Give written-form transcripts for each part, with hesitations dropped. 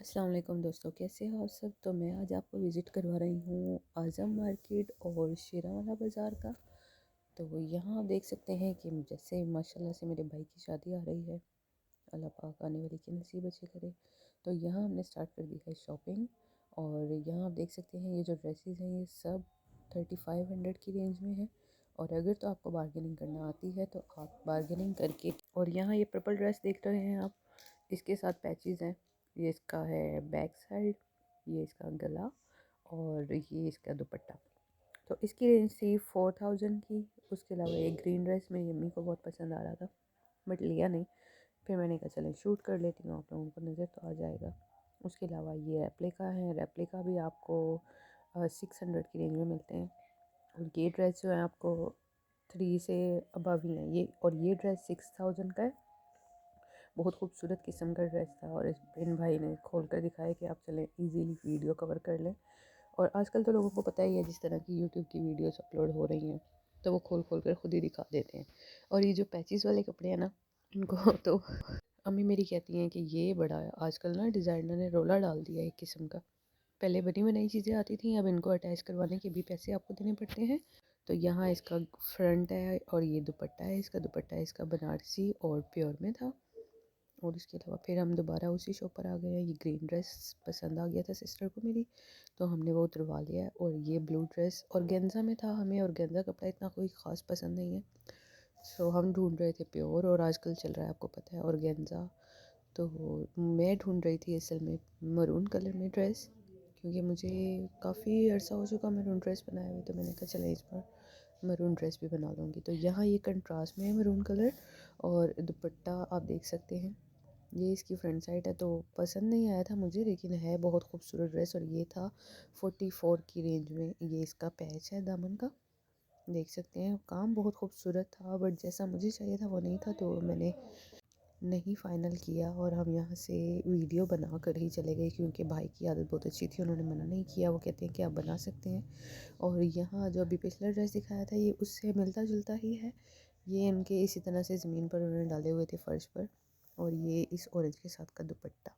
अस्सलाम वालेकुम दोस्तों, कैसे हो आप सब। तो मैं आज आपको विज़िट करवा रही हूँ आज़म मार्केट और शेरावाला बाज़ार का। तो यहाँ आप देख सकते हैं कि जैसे माशाल्लाह से मेरे भाई की शादी आ रही है, अल्लाह पाक आने वाली की नसीब अच्छी करे। तो यहाँ हमने स्टार्ट कर दी है शॉपिंग। और यहाँ आप देख सकते हैं ये जो ड्रेसेस हैं ये सब 3500 की रेंज में है। और अगर तो आपको बार्गेनिंग करना आती है तो आप बार्गेनिंग करके। और यहाँ ये पर्पल ड्रेस देख रहे हैं आप, इसके साथ पैचेस हैं। ये इसका है बैक साइड, ये इसका गला और ये इसका दुपट्टा। तो इसकी रेंज थी 4000 की। उसके अलावा एक ग्रीन ड्रेस मेरी अम्मी को बहुत पसंद आ रहा था बट लिया नहीं। फिर मैंने कहा चलें शूट कर लेती हूँ, आप लोगों को नज़र तो आ जाएगा। उसके अलावा ये रेप्लिका है, रेप्लिका भी आपको 600 की रेंज में मिलते हैं। और ये ड्रेस जो है आपको 3 से अबव ही है ये। और ये ड्रेस 6000 का है। बहुत खूबसूरत किस्म का ड्रेस था और इन भाई ने खोल कर दिखाया कि आप चलें इजीली वीडियो कवर कर लें। और आजकल तो लोगों को पता ही है जिस तरह की यूट्यूब की वीडियोस अपलोड हो रही हैं तो वो खोल खोल कर खुद ही दिखा देते हैं। और ये जो पैचेस वाले कपड़े हैं ना, इनको तो अम्मी मेरी कहती हैं कि ये बड़ा आजकल ना डिज़ाइनर ने रोला डाल दिया एक किस्म का। पहले बनी बनाई चीज़ें आती थी, अब इनको अटैच करवाने के भी पैसे आपको देने पड़ते हैं। तो यहाँ इसका फ्रंट है और ये दुपट्टा है। इसका दुपट्टा है इसका बनारसी और प्योर में था। और इसके अलावा फिर हम दोबारा उसी शॉप पर आ गए हैं। ये ग्रीन ड्रेस पसंद आ गया था सिस्टर को मेरी, तो हमने वो उतरवा लिया है। और ये ब्लू ड्रेस ऑर्गेन्जा में था, हमें ऑर्गेन्जा कपड़ा इतना कोई ख़ास पसंद नहीं है। सो हम ढूंढ रहे थे प्योर, और आजकल चल रहा है आपको पता है ऑर्गेन्जा। तो मैं ढूंढ रही थी असल में मरून कलर में ड्रेस, क्योंकि मुझे काफ़ी अर्सा हो चुका मरून ड्रेस बनाए हुए। तो मैंने कहा चले इस बार मरून ड्रेस भी बना लूँगी। तो यहाँ ये कंट्रास्ट में है मरून कलर। और दुपट्टा आप देख सकते हैं, ये इसकी फ्रंट साइड है। तो पसंद नहीं आया था मुझे, लेकिन है बहुत खूबसूरत ड्रेस। और ये था 44 की रेंज में। ये इसका पैच है दामन का, देख सकते हैं। काम बहुत खूबसूरत था बट जैसा मुझे चाहिए था वो नहीं था, तो मैंने नहीं फ़ाइनल किया। और हम यहाँ से वीडियो बना कर ही चले गए, क्योंकि भाई की आदत बहुत अच्छी थी, उन्होंने मना नहीं किया। वो कहते हैं कि आप बना सकते हैं। और यहाँ जो अभी पिछला ड्रेस दिखाया था ये उससे मिलता जुलता ही है। ये इनके इसी तरह से ज़मीन पर उन्होंने डाले हुए थे फर्श पर। और ये इस ऑरेंज के साथ का दुपट्टा,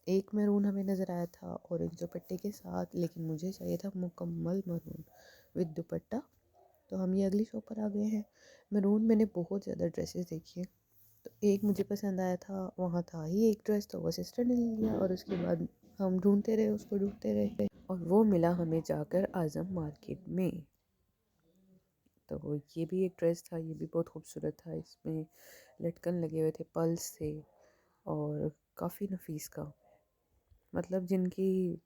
एक मैरून हमें नज़र आया था ऑरेंज दुपट्टे के साथ, लेकिन मुझे चाहिए था मुकम्मल मैरून विद दुपट्टा। तो हम ये अगली शॉप पर आ गए हैं। मैरून मैंने बहुत ज़्यादा ड्रेसेस देखी हैं, तो एक मुझे पसंद आया था, वहाँ था ही एक ड्रेस, तो वो सिस्टर ने ले लिया। और उसके बाद हम ढूंढते रहे, उसको ढूंढते रहे, और वो मिला हमें जाकर आज़म मार्केट में। तो ये भी एक ड्रेस था, ये भी बहुत खूबसूरत था। इसमें लटकन लगे हुए थे, पल्स थे और काफ़ी नफीस का। मतलब जिनकी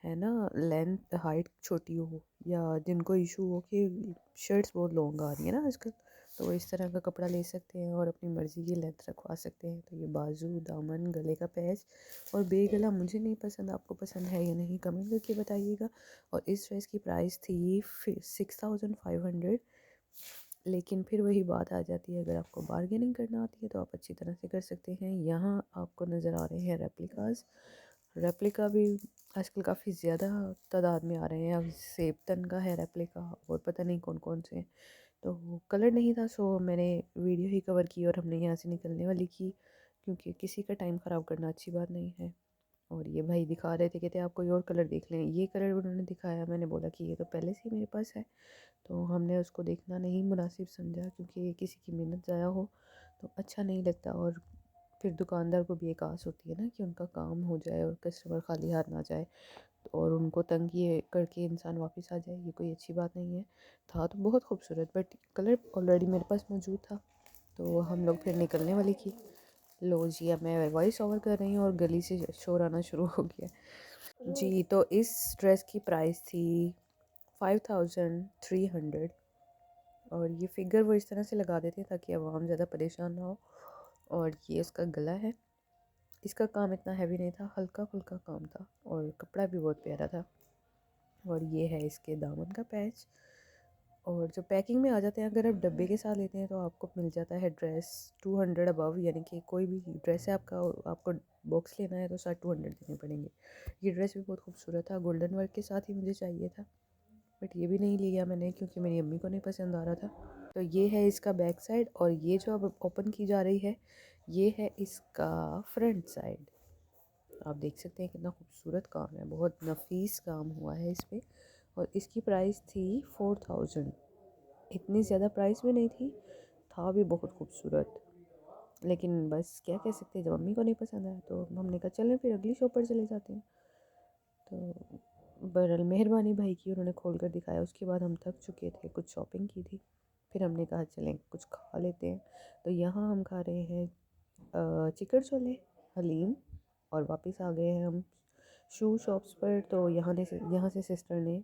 है ना लेंथ हाइट छोटी हो, या जिनको इशू हो कि शर्ट्स बहुत लॉन्ग आ रही है ना आजकल, तो वो इस तरह का कपड़ा ले सकते हैं और अपनी मर्ज़ी की लेंथ रखवा सकते हैं। तो ये बाजू, दामन, गले का पैच और बे गला मुझे नहीं पसंद, आपको पसंद है या नहीं कमेंट करके बताइएगा। और इस ड्रेस की प्राइस थी 6500। लेकिन फिर वही बात आ जाती है, अगर आपको बार्गेनिंग करना आती है तो आप अच्छी तरह से कर सकते हैं। यहाँ आपको नज़र आ रहे हैं रेप्लिकाज। रेप्लिका भी आजकल काफ़ी ज़्यादा तादाद में आ रहे हैं। अब सेबतन का है रेप्लिका और पता नहीं कौन कौन से। तो कलर नहीं था, सो मैंने वीडियो ही कवर की और हमने यहाँ से निकलने वाली की, क्योंकि किसी का टाइम ख़राब करना अच्छी बात नहीं है। और ये भाई दिखा रहे थे, कहते आप कोई और कलर देख लें। ये कलर उन्होंने दिखाया, मैंने बोला कि ये तो पहले से ही मेरे पास है, तो हमने उसको देखना नहीं मुनासिब समझा, क्योंकि किसी की मेहनत ज़ाया हो तो अच्छा नहीं लगता। और फिर दुकानदार को भी एक आस होती है ना कि उनका काम हो जाए और कस्टमर खाली हाथ ना जाए, और उनको तंग ये करके इंसान वापस आ जाए, ये कोई अच्छी बात नहीं है। था तो बहुत खूबसूरत बट कलर ऑलरेडी मेरे पास मौजूद था। तो हम लोग फिर निकलने वाली की। लो जी, अब मैं वॉइस ओवर कर रही हूँ और गली से शोर आना शुरू हो गया जी। तो इस ड्रेस की प्राइस थी 5300। और ये फिगर वो इस तरह से लगा देते हैं ताकि आवाम ज़्यादा परेशान ना हो। और ये इसका गला है। इसका काम इतना हैवी नहीं था, हल्का फुल्का काम था और कपड़ा भी बहुत प्यारा था। और ये है इसके दामन का पैच। और जो पैकिंग में आ जाते हैं, अगर आप डब्बे के साथ लेते हैं तो आपको मिल जाता है ड्रेस 200 अबव, यानी कि कोई भी ड्रेस है आपका, आपको बॉक्स लेना है तो 200 देने पड़ेंगे। ये ड्रेस भी बहुत खूबसूरत था, गोल्डन वर्क के साथ ही मुझे चाहिए था, बट ये भी नहीं लिया मैंने क्योंकि मेरी अम्मी को नहीं पसंद आ रहा था। तो ये है इसका बैक साइड, और ये जो अब ओपन की जा रही है ये है इसका फ्रंट साइड। आप देख सकते हैं कितना खूबसूरत काम है, बहुत नफीस काम हुआ है इस पे। और इसकी प्राइस थी 4000। इतनी ज़्यादा प्राइस भी नहीं थी, था भी बहुत खूबसूरत। लेकिन बस क्या कह सकते हैं, जब मम्मी को नहीं पसंद आया तो हमने कहा चलें फिर अगली शॉप पर चले जाते हैं। तो बहरहाल मेहरबानी भाई की, उन्होंने खोल कर दिखाया। उसके बाद हम थक चुके थे, कुछ शॉपिंग की थी, फिर हमने कहा चलें कुछ खा लेते हैं। तो यहाँ हम खा रहे हैं चिकन छोले, हलीम, और वापस आ गए हैं हम शू शॉप्स पर। तो यहाँ से सिस्टर ने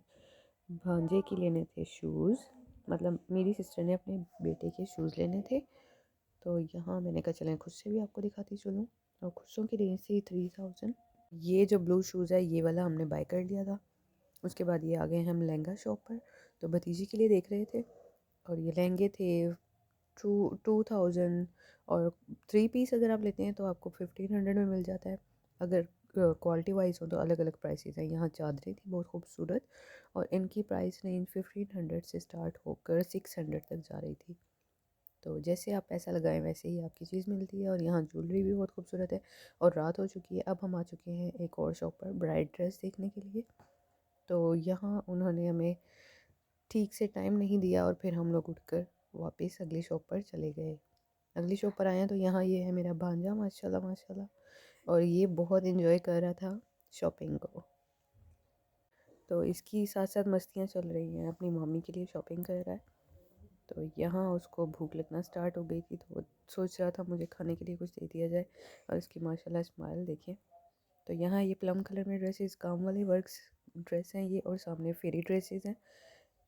भांजे के लेने थे शूज़, मतलब मेरी सिस्टर ने अपने बेटे के शूज़ लेने थे। तो यहाँ मैंने कहा चलें खुद से भी आपको दिखाती चलूँ। और खुशों की रेंज थी 3000। ये जो ब्लू शूज़ है ये वाला हमने बाय कर लिया था। उसके बाद ये आ गए हम लहंगा शॉप पर, तो भतीजी के लिए देख रहे थे। और ये लहंगे थे 2000, और 3 पीस अगर आप लेते हैं तो आपको 1500 में मिल जाता है। अगर क्वालिटी वाइज हो तो अलग अलग प्राइसेस हैं। यहाँ चादरें थी बहुत खूबसूरत, और इनकी प्राइस रेंज 1500 से स्टार्ट होकर 600 तक जा रही थी। तो जैसे आप पैसा लगाएं वैसे ही आपकी चीज़ मिलती है। और यहाँ ज्वेलरी भी बहुत खूबसूरत है। और रात हो चुकी है, अब हम आ चुके हैं एक और शॉप पर ब्राइड ड्रेस देखने के लिए। तो यहाँ उन्होंने हमें ठीक से टाइम नहीं दिया, और फिर हम लोग उठकर वापस अगली शॉप पर चले गए। अगली शॉप पर आए हैं तो यहाँ ये है मेरा भांजा, माशाल्लाह माशाल्लाह, और ये बहुत इन्जॉय कर रहा था शॉपिंग को। तो इसकी साथ साथ मस्तियाँ चल रही हैं, अपनी मम्मी के लिए शॉपिंग कर रहा है। तो यहाँ उसको भूख लगना स्टार्ट हो गई थी, तो वो सोच रहा था मुझे खाने के लिए कुछ दे दिया जाए। और इसकी माशाल्लाह स्माइल देखिए। तो यहाँ ये प्लम कलर में ड्रेसेस, काम वाले वर्क्स ड्रेस हैं ये, और सामने फेरी ड्रेसेस हैं।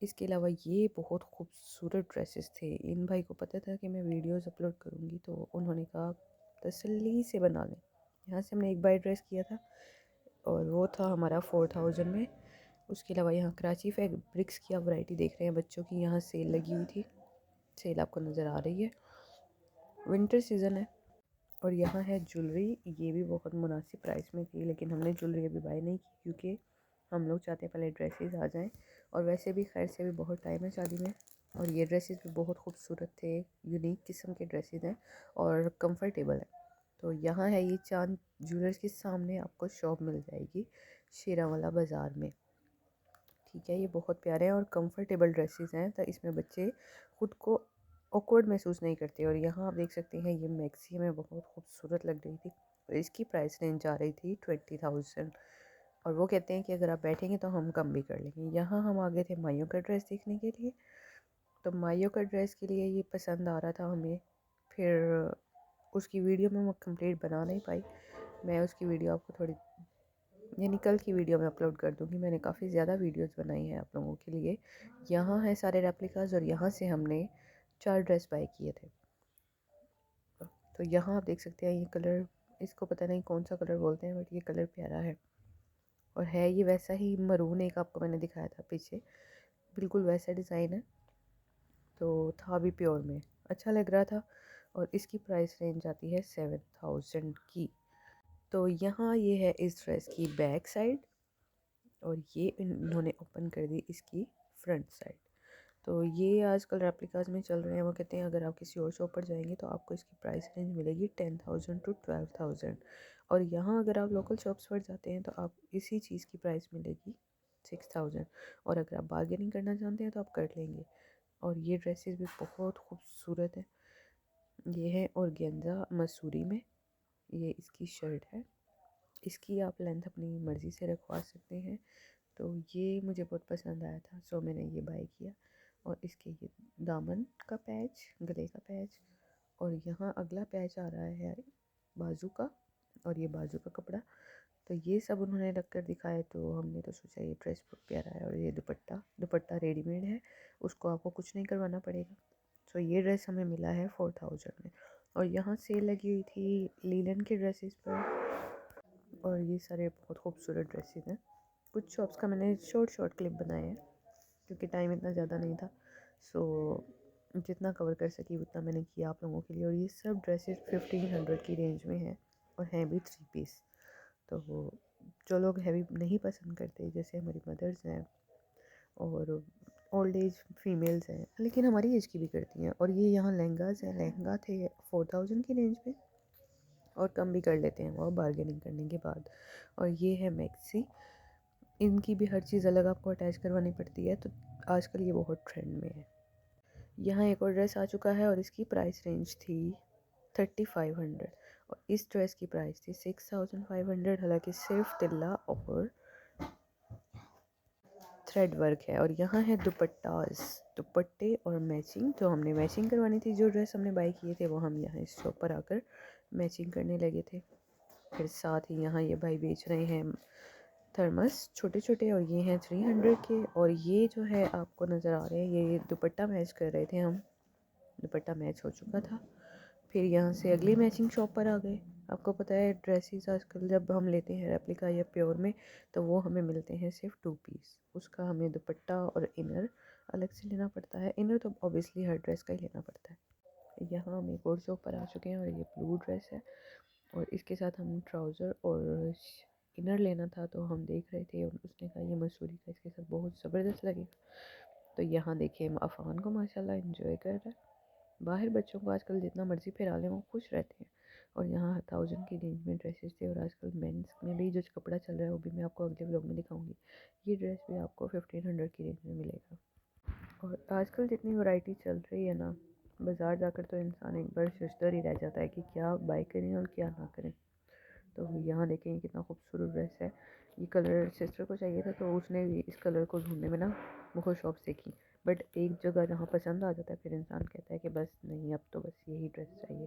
इसके अलावा ये बहुत खूबसूरत ड्रेसेस थे। इन भाई को पता था कि मैं वीडियोस अपलोड करूँगी, तो उन्होंने कहा तसल्ली से बना लें। यहाँ से हमने एक बाय ड्रेस किया था, और वो था हमारा 4000 में। उसके अलावा यहाँ कराची फैब्रिक्स की आप वैरायटी देख रहे हैं बच्चों की, यहाँ सेल लगी हुई थी। सेल आपको नज़र आ रही है, विंटर सीज़न है। और यहाँ है ज्वेलरी, ये भी बहुत मुनासिब प्राइस में थी, लेकिन हमने ज्वेलरी अभी बाय नहीं की क्योंकि हम लोग चाहते हैं पहले ड्रेसेस आ जाएं। और वैसे भी खैर से भी बहुत टाइम है शादी में। और ये ड्रेसेस भी बहुत खूबसूरत थे, यूनिक किस्म के ड्रेसेस हैं और कंफर्टेबल है। तो यहाँ है ये चांद ज्वेलर्स के सामने आपको शॉप मिल जाएगी शेरावाला बाज़ार में। ठीक है, ये बहुत प्यारे हैं और कंफर्टेबल ड्रेसेस हैं, तो इसमें बच्चे ख़ुद को ऑकवर्ड महसूस नहीं करते। और यहाँ आप देख सकते हैं ये मैक्सी में बहुत खूबसूरत लग रही थी, और इसकी प्राइस रेंज जा रही थी 20,000। और वो कहते हैं कि अगर आप बैठेंगे तो हम कम भी कर लेंगे। यहाँ हम आ गए थे माइयों का ड्रेस देखने के लिए। तो माइयों का ड्रेस के लिए ये पसंद आ रहा था हमें, फिर उसकी वीडियो में मैं कंप्लीट बना नहीं पाई। मैं उसकी वीडियो आपको थोड़ी, यानी कल की वीडियो में अपलोड कर दूँगी। मैंने काफ़ी ज़्यादा वीडियोस बनाई हैं आप लोगों के लिए। यहाँ है सारे रेप्लिकास, और यहाँ से हमने 4 ड्रेस बाय किए थे। तो यहाँ आप देख सकते हैं ये कलर, इसको पता नहीं कौन सा कलर बोलते हैं, बट ये कलर प्यारा है। और है ये वैसा ही मरून, एक आपको मैंने दिखाया था पीछे, बिल्कुल वैसा डिज़ाइन है। तो था भी प्योर में, अच्छा लग रहा था। और इसकी प्राइस रेंज आती है 7000 की। तो यहाँ ये है इस ड्रेस की बैक साइड, और ये इन्होंने ओपन कर दी इसकी फ्रंट साइड। तो ये आजकल रेप्लिकाज में चल रहे हैं। वो कहते हैं अगर आप किसी और शॉप पर जाएंगे तो आपको इसकी प्राइस रेंज मिलेगी 10,000 to 12,000। और यहाँ अगर आप लोकल शॉप्स पर जाते हैं तो आप इसी चीज़ की प्राइस मिलेगी 6,000। और अगर आप बार्गेनिंग करना चाहते हैं तो आप कर लेंगे। और ये ड्रेसेस भी बहुत खूबसूरत है। ये है ऑर्गेन्जा मसूरी में, ये इसकी शर्ट है। इसकी आप लेंथ अपनी मर्ज़ी से रखवा सकते हैं। तो ये मुझे बहुत पसंद आया था, सो मैंने ये बाय किया। और इसके ये दामन का पैच, गले का पैच, और यहाँ अगला पैच आ रहा है बाजू का, और ये बाजू का कपड़ा। तो ये सब उन्होंने रख कर दिखाया, तो हमने तो सोचा ये ड्रेस बहुत प्यारा है। और ये दुपट्टा रेडीमेड है, उसको आपको कुछ नहीं करवाना पड़ेगा। तो ये ड्रेस हमें मिला है 4000 में। और यहाँ सेल लगी हुई थी लीलन के ड्रेसेस पर, और ये सारे बहुत खूबसूरत ड्रेसेस हैं। कुछ शॉप्स का मैंने शॉर्ट क्लिप बनाए हैं क्योंकि टाइम इतना ज़्यादा नहीं था, सो जितना कवर कर सकी उतना मैंने किया आप लोगों के लिए। और ये सब ड्रेसेस 1500 की रेंज में हैं, और हैं भी 3 पीस। तो जो लोग हैवी नहीं पसंद करते, जैसे हमारी मदर्स हैं और ओल्ड एज फीमेल्स हैं, लेकिन हमारी एज की भी करती हैं। और ये यहाँ लहंगाज हैं, लहंगा थे 4000 की रेंज में, और कम भी कर लेते हैं वो बार्गेनिंग करने के बाद। और ये है मैक्सी, इनकी भी हर चीज़ अलग आपको अटैच करवानी पड़ती है, तो आजकल ये बहुत ट्रेंड में है। यहाँ एक और ड्रेस आ चुका है और इसकी प्राइस रेंज थी 3500 और इस ड्रेस की प्राइस थी 6500। हालांकि सिर्फ तिल्ला और थ्रेड वर्क है। और यहाँ है दुपट्टे और मैचिंग, तो हमने मैचिंग करवानी थी। जो ड्रेस हमने बाई किए थे वो हम यहाँ इस शॉप पर आकर मैचिंग करने लगे थे। फिर साथ ही यहाँ ये भाई बेच रहे हैं थर्मस छोटे छोटे, और ये हैं 300 के। और ये जो है आपको नज़र आ रहे हैं, ये दुपट्टा मैच कर रहे थे हम, दुपट्टा मैच हो चुका था। फिर यहाँ से अगली मैचिंग शॉप पर आ गए। आपको पता है ड्रेसेस आजकल जब हम लेते हैं रेप्लिका या प्योर में, तो वो हमें मिलते हैं सिर्फ 2 पीस, उसका हमें दुपट्टा और इनर अलग से लेना पड़ता है। इनर तो ऑब्वियसली हर ड्रेस का ही लेना पड़ता है। यहाँ हम एक और शॉप पर आ चुके हैं और ये ब्लू ड्रेस है और इसके साथ हम ट्राउज़र और इनर लेना था, तो हम देख रहे थे और उसने कहा ये मसूरी का इसके साथ बहुत ज़बरदस्त लगेगा। तो यहाँ देखिए अफ़ान को माशाल्लाह एंजॉय कर रहा है। बाहर बच्चों को आजकल जितना मर्ज़ी फिरा लें वो खुश रहते हैं। और यहाँ 1000 की रेंज में ड्रेसेस थे। और आजकल मेंस में भी जो कपड़ा चल रहा है वो भी मैं आपको अगले व्लॉग में दिखाऊंगी। ये ड्रेस भी आपको 1500 की रेंज में मिलेगा। और आजकल जितनी वैरायटी चल रही है ना, बाज़ार जाकर तो इंसान एक बार सोचता ही रह जाता है कि क्या बाय करें और क्या ना करें। तो यहाँ देखें कितना खूबसूरत ड्रेस है। ये कलर सिस्टर को चाहिए था, तो उसने भी इस कलर को ढूंढने में ना बहुत शॉप से की, बट एक जगह जहाँ पसंद आ जाता है फिर इंसान कहता है कि बस नहीं, अब तो बस यही ड्रेस चाहिए।